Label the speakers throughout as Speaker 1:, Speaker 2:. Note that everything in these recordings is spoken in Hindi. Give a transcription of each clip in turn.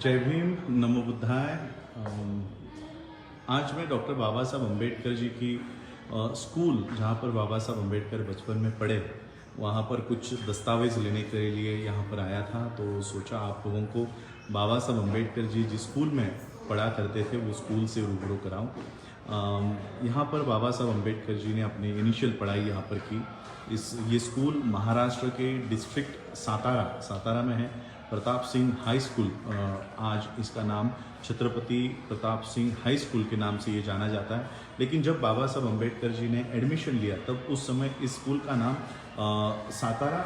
Speaker 1: जय भीम, नमो बुद्धाय। आज मैं डॉक्टर बाबा साहब अम्बेडकर जी की स्कूल जहाँ पर बाबा साहब अम्बेडकर बचपन में पढ़े, वहाँ पर कुछ दस्तावेज़ लेने के लिए यहाँ पर आया था। तो सोचा आप लोगों को बाबा साहब अम्बेडकर जी जिस स्कूल में पढ़ा करते थे वो स्कूल से रूबरू कराऊँ। यहाँ पर बाबा साहब अम्बेडकर जी ने अपनी इनिशियल पढ़ाई यहाँ पर की। ये स्कूल महाराष्ट्र के डिस्ट्रिक्ट सातारा में है। प्रताप सिंह हाई स्कूल, आज इसका नाम छत्रपति प्रताप सिंह हाई स्कूल के नाम से ये जाना जाता है। लेकिन जब बाबा साहब अम्बेडकर जी ने एडमिशन लिया तब उस समय इस स्कूल का नाम सातारा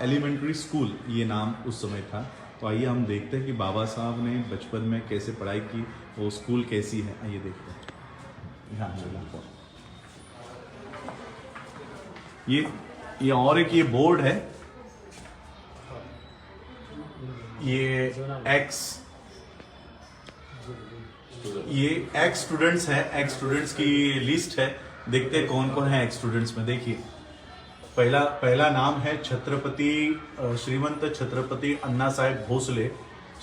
Speaker 1: एलिमेंट्री स्कूल ये नाम उस समय था। तो आइए हम देखते हैं कि बाबा साहब ने बचपन में कैसे पढ़ाई की, वो स्कूल कैसी है, आइए देखते हैं। ये और एक ये बोर्ड है, ये एक्स स्टूडेंट्स है। एक्स स्टूडेंट्स की लिस्ट है। देखते हैं कौन कौन है एक्स स्टूडेंट्स में। देखिए पहला नाम है श्रीमंत छत्रपति अन्ना साहेब भोसले,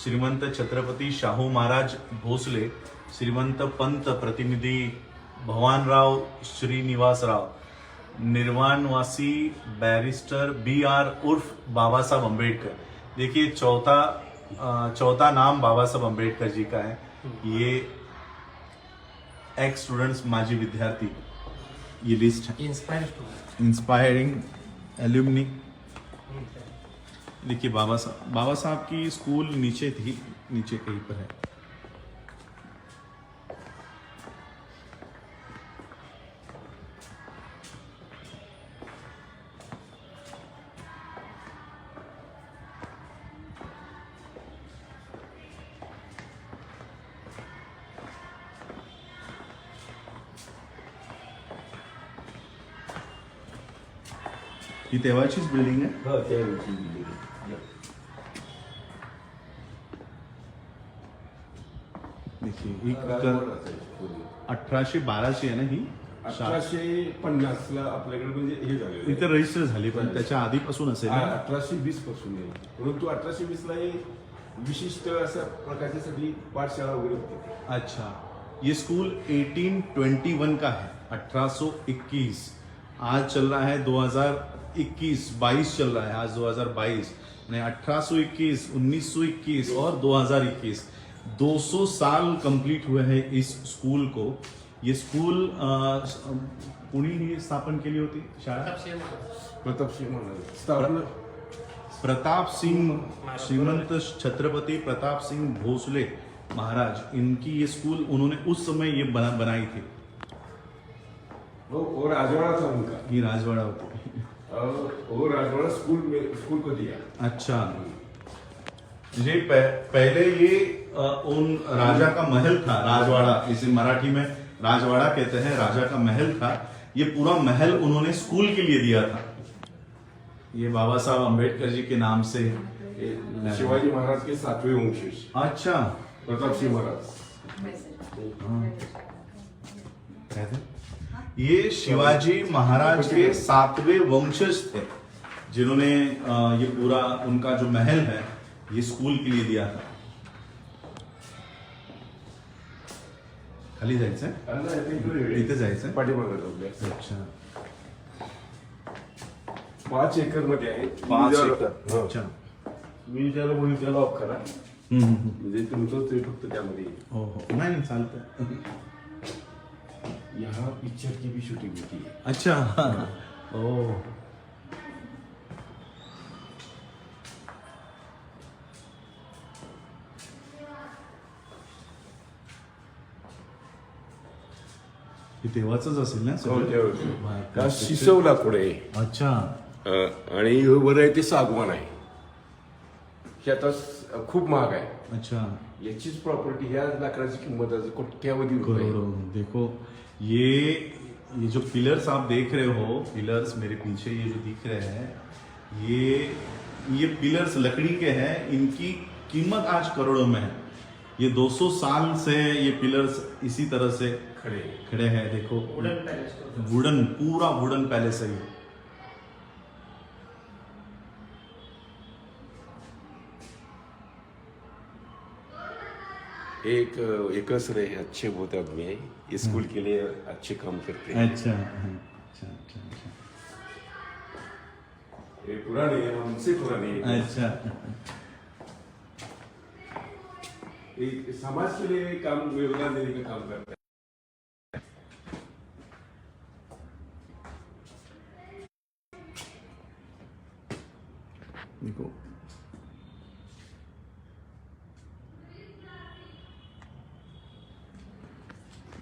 Speaker 1: श्रीमंत छत्रपति शाहू महाराज भोसले, श्रीमंत पंत प्रतिनिधि भवानराव श्रीनिवास राव, निर्वाणवासी बैरिस्टर BR उर्फ बाबा साहब अम्बेडकर। देखिए चौथा नाम बाबा साहब अम्बेडकर जी का है। ये एक्स स्टूडेंट्स माजी विद्यार्थी, ये लिस्ट है। Inspiring alumni. देखिए बाबा साहब की स्कूल नीचे कहीं पर है। ही तेव्हाचीच बिल्डिंग आहे।
Speaker 2: हो, त्यावेळची बिल्डिंग आहे.
Speaker 1: देखिए एक 1812 आहे ना ही
Speaker 2: 1850 ला आपल्याकडे म्हणजे हे झालं.
Speaker 1: इथं रजिस्टर झाली, पण त्याच्या आधीपासून असेल ना?
Speaker 2: 1820 पासून आहे. परंतु 1820 ला विशिष्ट अशा प्रकारची पाठशाळा वगैरे होती.
Speaker 1: अच्छा, ये स्कूल 1821 का है, 1821। आज चल रहा है 2021 चल रहा है, आज 2022 ने 1821, 1921 और 2021 200 साल कंप्लीट हुए हैं इस स्कूल को। ये स्कूल कुणी ही स्थापन केली होती शाळा? प्रताप सिंह, श्रीमंत छत्रपति प्रताप सिंह भोसले महाराज, इनकी ये स्कूल उन्होंने उस समय ये बनाई थी।
Speaker 2: वो राजवाड़ा था उनका।
Speaker 1: ये राजवाड़ा होती।
Speaker 2: वो राजवाड़ा स्कूल को दिया।
Speaker 1: अच्छा, ये पहले ये उन राजा का महल था, राजवाड़ा, इसे मराठी में राजवाड़ा कहते हैं, राजा का महल था। ये पूरा महल उन्होंने स्कूल के लिए दिया था। ये बाबा साहब अम्बेडकर जी के नाम से।
Speaker 2: शिवाजी महाराज के 7वें वंशज।
Speaker 1: अच्छा,
Speaker 2: प्रताप सिंह महाराज।
Speaker 1: ये शिवाजी महाराज के 7वें वंशज थे, जिन्होंने ये पूरा उनका जो महल है ये स्कूल के लिए दिया था। खाली जायचंय, इथे जायचंय
Speaker 2: पाठीमागे.
Speaker 1: अच्छा,
Speaker 2: 5 एकर मध्ये आहे.
Speaker 1: 5 एकर. अच्छा,
Speaker 2: मी ज्याला बोलू त्याला ऑफ करा. म्हणजे तुमचं ते फक्त त्यामध्ये.
Speaker 1: हो हो, नाही चालतंय.
Speaker 2: यहाँ पिक्चर की भी शूटिंग होती है.
Speaker 1: अच्छा, ओ, तेव्हाच असेल ना?
Speaker 2: शिसवला पुढे.
Speaker 1: अच्छा,
Speaker 2: आणि वर आहे ते सागवान आहे. हे आता खूप महाग आहे.
Speaker 1: अच्छा,
Speaker 2: याचीच प्रॉपर्टी, ह्या लाकडाची किंमत आज कोट्यावधी रुपये.
Speaker 1: देखो ये जो पिलर्स आप देख रहे हो, पिलर्स मेरे पीछे ये जो दिख रहे हैं, ये पिलर्स लकड़ी के हैं। इनकी कीमत आज करोड़ों में है। ये 200 साल से ये पिलर्स इसी तरह से खड़े हैं। देखो पूरा वुडन पैलेस है ये।
Speaker 2: एकस रहे अच्छे बहुत आदमी है, स्कूल के लिए अच्छे काम करते हैं।
Speaker 1: अच्छा अच्छा अच्छा अच्छा
Speaker 2: ये पुराने हैं, हमसे पुराने हैं।
Speaker 1: अच्छा
Speaker 2: एक समाज के लिए काम योगदान देने का काम करता है।
Speaker 1: देखो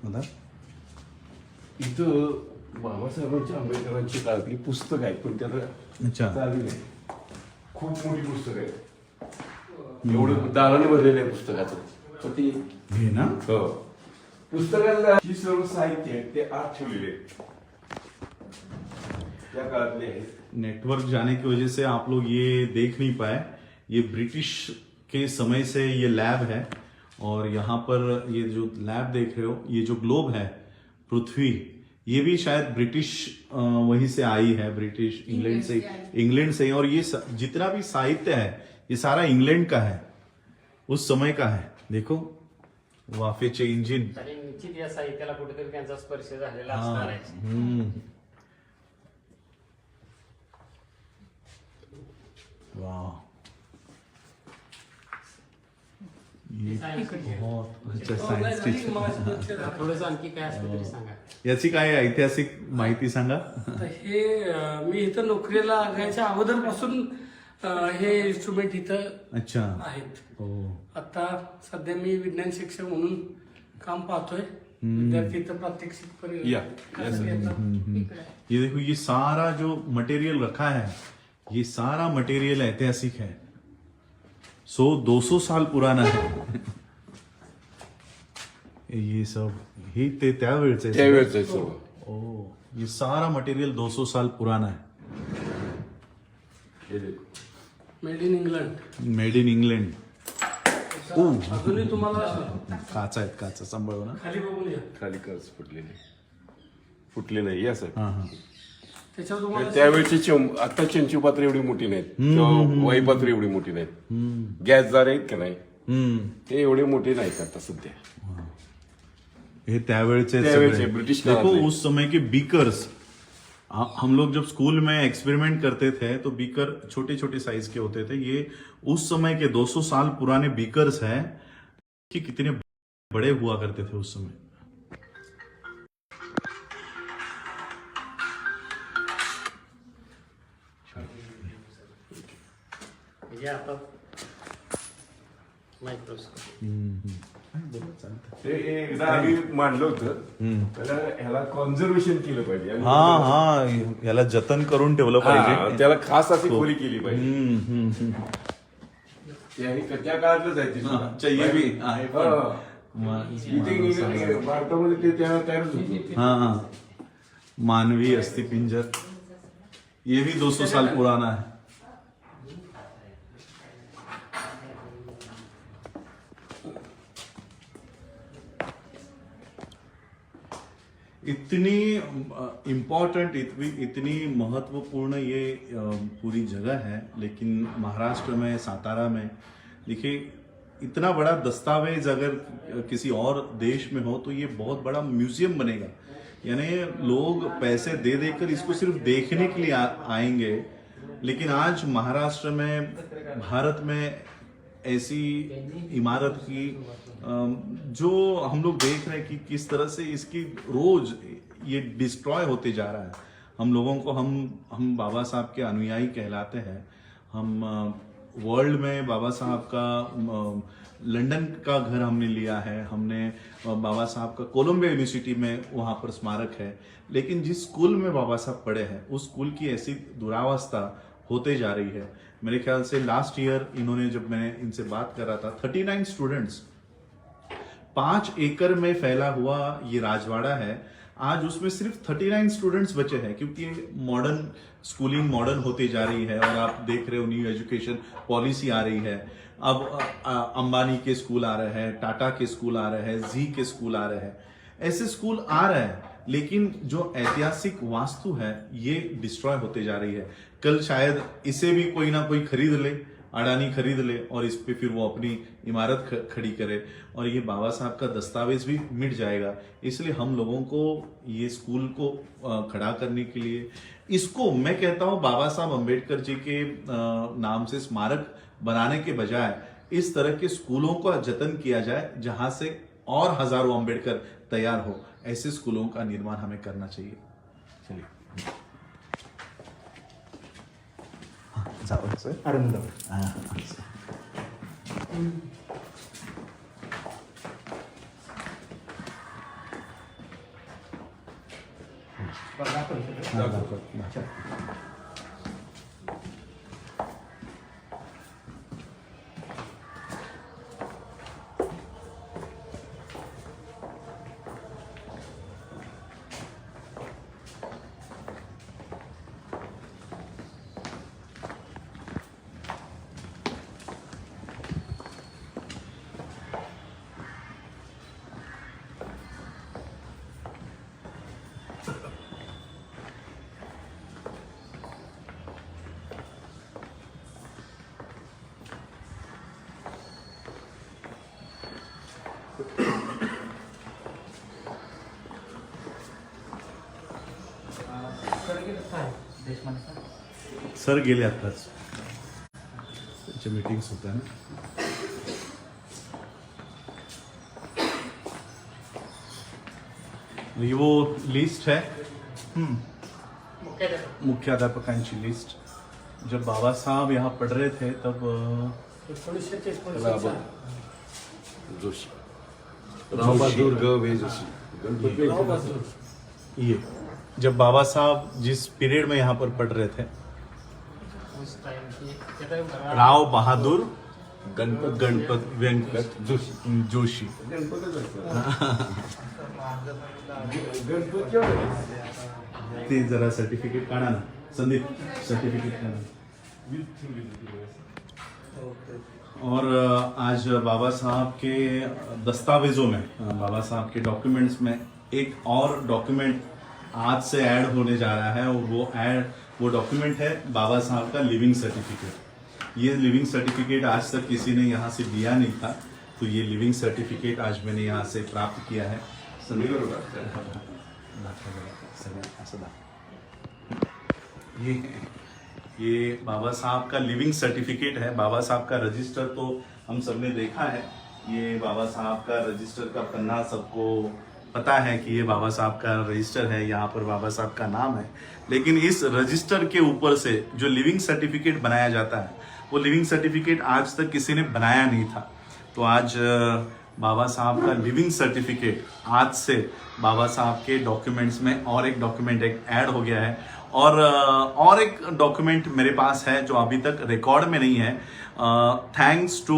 Speaker 1: मतलब
Speaker 2: इथं बाबासाहेबांच्या आंबेडकरांची काळातली पुस्तक आहेत, पण त्याला
Speaker 1: अच्छा
Speaker 2: चालू नाही. खूप मोठी पुस्तक आहे, एवढं दालन भरलेलं आहे पुस्तकाचं. तर ती
Speaker 1: हे ना
Speaker 2: हो, पुस्तकाला ही सर्व साहित्य आहे ते आत ठेवलेले आहेत, त्या काळातले आहेत.
Speaker 1: नेटवर्क जाने की वजह से आप लोग ये देख नहीं पाए, ये ब्रिटिश के समय से ये लैब है और यहाँ पर ये जो लैब देख रहे हो, ये जो ग्लोब है पृथ्वी, ये भी शायद ब्रिटिश वहीं से आई है, ब्रिटिश इंग्लैंड से और ये जितना भी साहित्य है ये सारा इंग्लैंड का है, उस समय का है. देखो वाफेचे इंजिन.
Speaker 3: आणि निश्चित या साहित्याला कुठेतरी त्यांचा स्पर्श झालेला असणार आहे.
Speaker 1: वाह ये बहुत अच्छा सायन्स टीचर.
Speaker 3: थोडंसं आणखी काय असतं तरी सांगा.
Speaker 1: याची काय ऐतिहासिक माहिती सांगा.
Speaker 4: तर हे मी इथं नोकरीला लागायच्या अगोदरपासून हे इन्स्ट्रुमेंट इथं
Speaker 1: अच्छा
Speaker 4: आहेत.
Speaker 1: ओ
Speaker 4: आता सध्या मी विज्ञान शिक्षक म्हणून काम पाहतोय. विद्यार्थी इथं प्रात्यक्षिक
Speaker 2: या.
Speaker 4: करायला येतात.
Speaker 1: ये देखो, ये सारा जो मटेरियल रखा है, ये सारा मटेरियल ऐतिहासिक है, 200 साल पुराना है. ये सब हे ते त्यावेळेचं आहे.
Speaker 2: त्यावेळेचं आहे सर्व.
Speaker 1: ओ ये सारा मटेरियल 200 साल पुराना है.
Speaker 2: हे देखो.
Speaker 4: Made in England.
Speaker 1: Made in England.
Speaker 4: अजूनही तुम्हाला
Speaker 1: काचा आहेत, काचा सांभाळू ना.
Speaker 4: खाली बघून या.
Speaker 2: खाली कर्ज फुटले नाही या सर.
Speaker 1: हा हा
Speaker 4: त्याच्यावर तुम्हाला
Speaker 2: त्यावेळची आता चंचू पात्र एवढी मोठी नाहीत किंवा वाई पात्र एवढी मोठी नाहीत. गॅसदार आहेत का नाही, ते एवढे मोठे नाहीत आता सध्या.
Speaker 1: ये त्यावेळचे
Speaker 2: त्यावेळचे ब्रिटिश
Speaker 1: देखो
Speaker 2: काळातले.
Speaker 1: उस समय के बीकर्स. हम लोग जब स्कूल में एक्सपेरिमेंट करते थे तो बीकर छोटे छोटे साइज के होते थे. ये उस समय के 200 साल पुराने बीकर्स हैं कि कितने बड़े हुआ करते थे उस समय.
Speaker 3: म्हणजे आता मायक्रोस्कोप.
Speaker 2: ते एकदा आम्ही मांडलं होतं, त्याला ह्याला कॉन्झर्वेशन केलं पाहिजे. आणि
Speaker 1: हा हा याला जतन करून ठेवलं
Speaker 2: हा,
Speaker 1: पाहिजे.
Speaker 2: त्याला खास अशी खोली केली पाहिजे.
Speaker 1: हम्म.
Speaker 2: त्या काळातलंच आहे ते.
Speaker 1: अच्छा, ये भी आहे पण.
Speaker 2: इथे भारतामध्ये ते त्या तयारच होतं.
Speaker 1: हाँ मानवीय अस्थिपिंजर, ये भी 200 साल पुराना है. इतनी इम्पोर्टेंट, इतनी महत्वपूर्ण ये पूरी जगह है, लेकिन महाराष्ट्र में सातारा में देखिए इतना बड़ा दस्तावेज अगर किसी और देश में हो तो ये बहुत बड़ा म्यूजियम बनेगा. यानी लोग पैसे दे देकर इसको सिर्फ देखने के लिए आएंगे, लेकिन आज महाराष्ट्र में, भारत में ऐसी इमारत की जो हम लोग देख रहे हैं कि किस तरह से इसकी रोज ये डिस्ट्रॉय होते जा रहा है. हम लोगों को हम बाबा साहब के अनुयायी कहलाते हैं. हम वर्ल्ड में बाबा साहब का लंदन का घर हमने लिया है, हमने बाबा साहब का कोलंबिया यूनिवर्सिटी में वहाँ पर स्मारक है, लेकिन जिस स्कूल में बाबा साहब पढ़े हैं उस स्कूल की ऐसी दुरावस्था होते जा रही है. मेरे ख्याल से लास्ट ईयर इन्होंने, जब मैं इनसे बात कर रहा था, 39 स्टूडेंट्स, 5 एकड़ में फैला हुआ ये राजवाड़ा है, आज उसमें सिर्फ 39 स्टूडेंट्स बचे हैं, क्योंकि मॉडर्न स्कूलिंग मॉडर्न होती जा रही है और आप देख रहे हो न्यू एजुकेशन पॉलिसी आ रही है. अब अंबानी के स्कूल आ रहे हैं, टाटा के स्कूल आ रहे हैं, जी के स्कूल आ रहे हैं, ऐसे स्कूल आ रहे हैं, लेकिन जो ऐतिहासिक वास्तु है ये डिस्ट्रॉय होते जा रही है. कल शायद इसे भी कोई ना कोई खरीद ले अडानी खरीद ले और इस पे फिर वो अपनी इमारत खड़ी करे और ये बाबा साहब का दस्तावेज भी मिट जाएगा। इसलिए हम लोगों को ये स्कूल को खड़ा करने के लिए इसको मैं कहता हूँ बाबा साहब अम्बेडकर जी के नाम से स्मारक बनाने के बजाय इस तरह के स्कूलों का जतन किया जाए जहां से और हजारों अम्बेडकर तैयार हो। ऐसे स्कूलों का निर्माण हमें करना चाहिए। चलिए जाओ सर।
Speaker 5: अरुंद
Speaker 1: सर गेले आताच त्यांच्या मीटिंग्स होत्या ना। ये वो लिस्ट है मुख्याध्यापकांची लिस्ट। जब बाबा साहब यहाँ पढ़ रहे थे तब
Speaker 4: 1946
Speaker 2: जोशी, रावबहादुर ग जोशी, गणपती
Speaker 1: ये जब बाबा साहब जिस पीरियड में यहाँ पर पढ़ रहे थे
Speaker 3: उस टाइम की ते तर
Speaker 1: राव बहादूर
Speaker 2: गणपत
Speaker 1: वेंकट
Speaker 2: जोशी
Speaker 1: जोशी ते जरा सर्टिफिकेट काढा ना संदीप, सर्टिफिकेट काढा। और आज बाबा साहब के दस्तावेजों में बाबा साहब के डॉक्यूमेंट्स में एक और डॉक्यूमेंट आज से ऐड होने जा रहा है और वो डॉक्यूमेंट है बाबा साहब का लिविंग सर्टिफिकेट। ये लिविंग सर्टिफिकेट आज तक किसी ने यहाँ से दिया नहीं था, तो ये लिविंग सर्टिफिकेट आज मैंने यहाँ से प्राप्त किया है। ये बाबा साहब का लिविंग सर्टिफिकेट है। बाबा साहब का रजिस्टर तो हम सबने देखा है, ये बाबा साहब का रजिस्टर का पन्ना सबको पता है कि ये बाबा साहब का रजिस्टर है, यहाँ पर बाबा साहब का नाम है। लेकिन इस रजिस्टर के ऊपर से जो लिविंग सर्टिफिकेट बनाया जाता है वो लिविंग सर्टिफिकेट आज तक किसी ने बनाया नहीं था। तो आज बाबा साहब का लिविंग सर्टिफिकेट आज से बाबा साहब के डॉक्यूमेंट्स में और एक डॉक्यूमेंट एक ऐड हो गया है और एक डॉक्यूमेंट मेरे पास है जो अभी तक रिकॉर्ड में नहीं है। Thanks to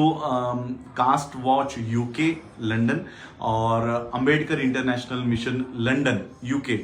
Speaker 1: caste watch UK London और Ambedkar international mission London UK.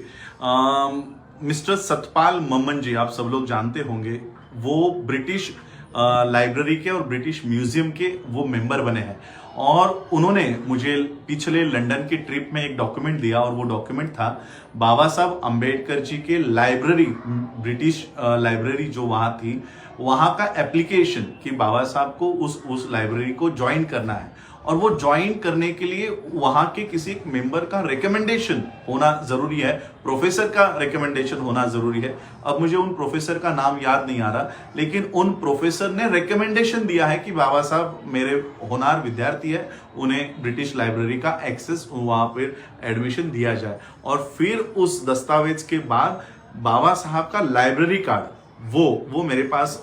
Speaker 1: Mister Satpal Mamman ji, आप सब लोग जानते होंगे, वो ब्रिटिश लाइब्रेरी के और ब्रिटिश म्यूजियम के वो मेंबर बने हैं और उन्होंने मुझे पिछले लंदन की ट्रिप में एक डॉक्यूमेंट दिया और वो डॉक्यूमेंट था बाबा साहब अंबेडकर जी के लाइब्रेरी, ब्रिटिश लाइब्रेरी जो वहां थी वहां का एप्लीकेशन कि बाबा साहब को उस लाइब्रेरी को ज्वाइन करना है और वो ज्वाइन करने के लिए वहां के किसी एक मेंबर का रिकमेंडेशन होना जरूरी है, प्रोफेसर का रिकमेंडेशन होना जरूरी है। अब मुझे उन प्रोफेसर का नाम याद नहीं आ रहा, लेकिन उन प्रोफेसर ने रिकमेंडेशन दिया है कि बाबा साहब मेरे होनहार विद्यार्थी है, उन्हें ब्रिटिश लाइब्रेरी का एक्सेस वहां पर एडमिशन दिया जाए। और फिर उस दस्तावेज के बाद बाबा साहब का लाइब्रेरी कार्ड वो मेरे पास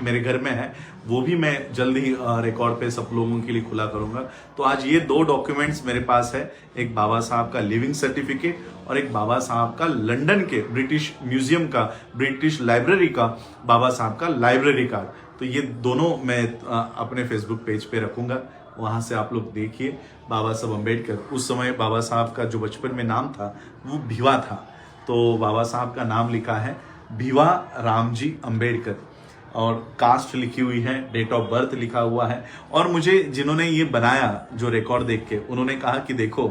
Speaker 1: मेरे घर में है, वो भी मैं जल्द ही रिकॉर्ड पे सब लोगों के लिए खुला करूंगा। तो आज ये दो डॉक्यूमेंट्स मेरे पास है, एक बाबा साहब का लिविंग सर्टिफिकेट और एक बाबा साहब का लंदन के ब्रिटिश म्यूजियम का, ब्रिटिश लाइब्रेरी का बाबा साहब का लाइब्रेरी कार्ड। तो ये दोनों मैं अपने फेसबुक पेज पे रखूंगा, वहां से आप लोग देखिए। बाबा साहब अम्बेडकर, उस समय बाबा साहब का जो बचपन में नाम था वो भिवा था, तो बाबा साहब का नाम लिखा है भिवा रामजी अंबेडकर और कास्ट लिखी हुई है, डेट ऑफ बर्थ लिखा हुआ है। और मुझे जिन्होंने ये बनाया जो रिकॉर्ड देख के, उन्होंने कहा कि देखो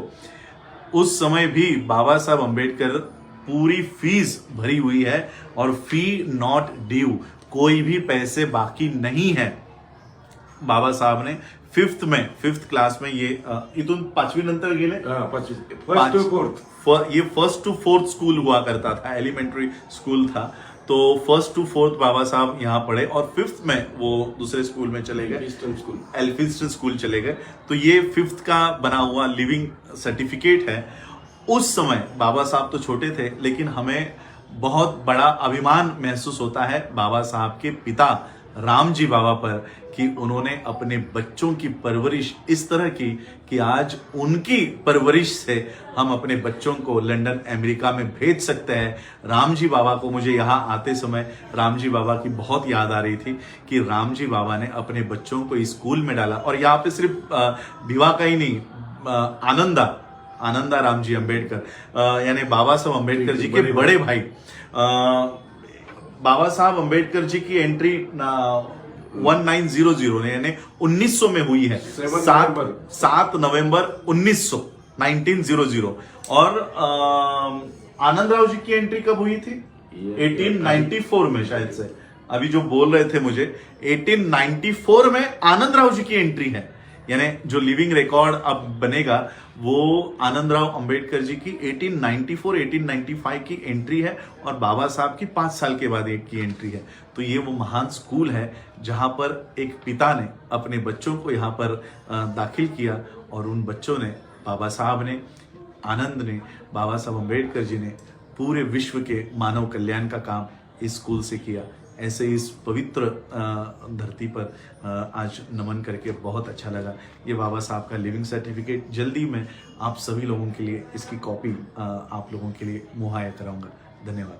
Speaker 1: उस समय भी बाबा साहब अंबेडकर पूरी फीस भरी हुई है और फी नॉट ड्यू, कोई भी पैसे बाकी नहीं है। बाबासाहेब ने फिफ्थ क्लास में ये इथून 5वी नंतर गेले
Speaker 2: फर्स्ट टू फोर्थ
Speaker 1: ये 1st to 4th स्कूल हुआ करता था, एलिमेंट्री स्कूल था। तो 1st to 4th बाबा साहब यहाँ पढ़े और 5th में वो दूसरे स्कूल में चले गए, एल्फिंस्टन स्कूल चले गए। तो ये 5th का बना हुआ लिविंग सर्टिफिकेट है। उस समय बाबा साहब तो छोटे थे, लेकिन हमें बहुत बड़ा अभिमान महसूस होता है बाबा साहब के पिता राम जी बाबा पर कि उन्होंने अपने बच्चों की परवरिश इस तरह की कि आज उनकी परवरिश से हम अपने बच्चों को लंदन अमेरिका में भेज सकते हैं। राम जी बाबा को मुझे यहाँ आते समय राम जी बाबा की बहुत याद आ रही थी कि राम जी बाबा ने अपने बच्चों को इस स्कूल में डाला। और यहाँ पे सिर्फ भिवा का ही नहीं, आनंदा राम जी अम्बेडकर यानी बाबा साहब अम्बेडकर जी के बड़े भाई बाबा साहब अम्बेडकर जी की एंट्री 1900 यानी 1900 में हुई है, 7 नवंबर 1900 और आनंदराव जी की एंट्री कब हुई थी? 1894 में शायद से, अभी जो बोल रहे थे मुझे 1894 में आनंदराव जी की एंट्री है। यानी जो लिविंग रिकॉर्ड अब बनेगा वो आनंदराव अंबेडकर जी की 1894-1895 की एंट्री है और बाबा साहब की 5 साल के बाद एक की एंट्री है। तो ये वो महान स्कूल है जहां पर एक पिता ने अपने बच्चों को यहाँ पर दाखिल किया और उन बच्चों ने, बाबा साहब ने, आनंद ने, बाबा साहब अम्बेडकर जी ने पूरे विश्व के मानव कल्याण का काम इस स्कूल से किया। ऐसे इस पवित्र धरती पर आज नमन करके बहुत अच्छा लगा। ये बाबा साहब का लिविंग सर्टिफिकेट जल्दी मैं आप सभी लोगों के लिए इसकी कॉपी आप लोगों के लिए मुहैया कराऊंगा। धन्यवाद।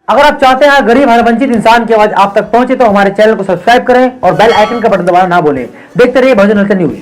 Speaker 5: अगर आप चाहते हैं गरीब हर वंचित इंसान की आवाज आप तक पहुंचे तो हमारे चैनल को सब्सक्राइब करें और बेल आइकन का बटन दबाना ना भूलें। देखते रहिए बहुजन हलचल न्यूज।